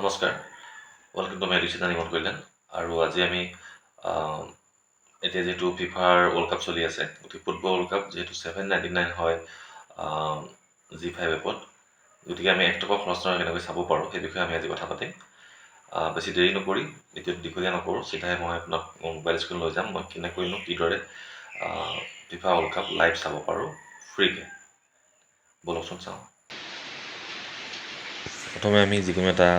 নমস্কাৰ, welcome to my YouTube channel Niman Kalyan. আৰু আজি আমি এতিয়া যেহেতু ফিফাৰ ৱৰ্ল্ড কাপ চলি আছে, গতিকে ফুটবল ৱৰ্ল্ড কাপ যেহেতু 799 হয় G5 এপত, গতিকে আমি 1 টকা খৰচ নহয় কেনেকৈ চাব পাৰোঁ সেই বিষয়ে আমি আজি কথা পাতিম। বেছি দেৰি নকৰি এতিয়া দীঘলীয়া নকৰোঁ, চিধাই মই আপোনাক মোবাইল স্ক্ৰীণ লৈ যাম। মই কেনেকৈনো কিদৰে ফিফা ৱৰ্ল্ড কাপ লাইভ চাব পাৰোঁ ফ্ৰীকৈ। বলকচোন চাওঁ। প্ৰথমে আমি যিকোনো এটা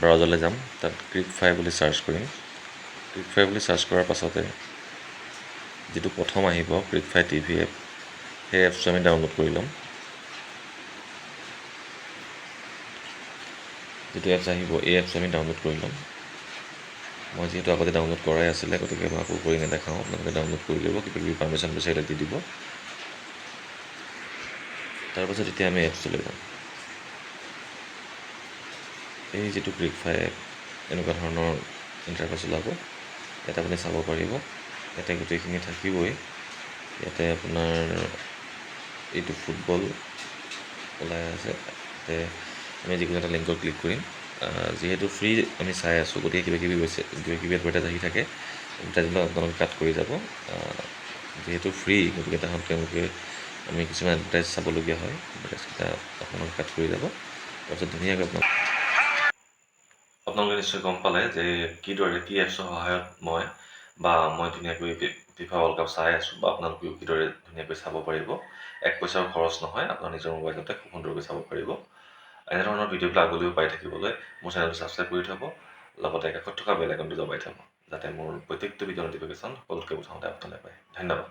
ব্ৰাউজাৰলৈ যাম, তাত ক্ৰিক5 বুলি চাৰ্চ কৰিম। ক্ৰিক5 বুলি চাৰ্চ কৰাৰ পাছতে যিটো প্ৰথম আহিব ক্ৰিক5 টিভি এপ, সেই এপছটো আমি ডাউনলোড কৰি ল'ম। যিটো এপছ আহিব এই এপছ আমি ডাউনলোড কৰি ল'ম। মই যিহেতু আগতে ডাউনলোড কৰাই আছিলে, গতিকে মই আকৌ কৰি নেদেখাওঁ, আপোনালোকে ডাউনলোড কৰি ল'ব। কিবা কিবি পাৰ্মিশ্যন বিচাৰিলে দি দিব। তাৰপাছত এতিয়া আমি এপছটোলৈ যাম। এই যিটো ক্ৰিক5 এপ, এনেকুৱা ধৰণৰ ইণ্টাৰফেচ ওলাব। ইয়াত আপুনি চাব পাৰিব, ইয়াতে গোটেইখিনি থাকিবই। ইয়াতে আপোনাৰ এইটো ফুটবল ওলাই আছে, ইয়াতে আমি যিকোনো এটা লিংকত ক্লিক কৰিম। যিহেতু ফ্ৰী আমি চাই আছোঁ, গতিকে কিবা কিবি এডভাৰটাইজ আহি থাকে, এডভাৰটাইজবিলাক আপোনালোকে কাট কৰি যাব। যিহেতু ফ্ৰী, গতিকে তাহাঁত তেওঁলোকে আমি কিছুমান এডভাৰটাইজ চাবলগীয়া হয়, এডভাৰটাইজকেইটা আপোনালোকে কাট কৰি যাব। তাৰপিছত ধুনীয়াকৈ আপোনালোকে নিশ্চয় গম পালে যে কিদৰে কি এপছৰ সহায়ত মই ধুনীয়াকৈ ফিফা ৱৰ্ল্ড কাপ চাই আছোঁ, বা আপোনালোকেও কিদৰে ধুনীয়াকৈ চাব পাৰিব। 1 পইচাৰ খৰচ নহয়, আপোনাৰ নিজৰ মোবাইলতে খুব সুন্দৰকৈ চাব পাৰিব। এনেধৰণৰ ভিডিঅ'বিলাক আগলৈও পাই থাকিবলৈ মোৰ চেনেলটো ছাবস্ক্ৰাইব কৰি থ'ব, লগতে কাষত থকা বেল আইকনটো দবাই থ'ব, যাতে মোৰ প্ৰত্যেকটো ভিডিঅ' ন'টিফিকেশ্যন সকলোতকৈ প্ৰথমতে আপোনালোকে পায়। ধন্যবাদ।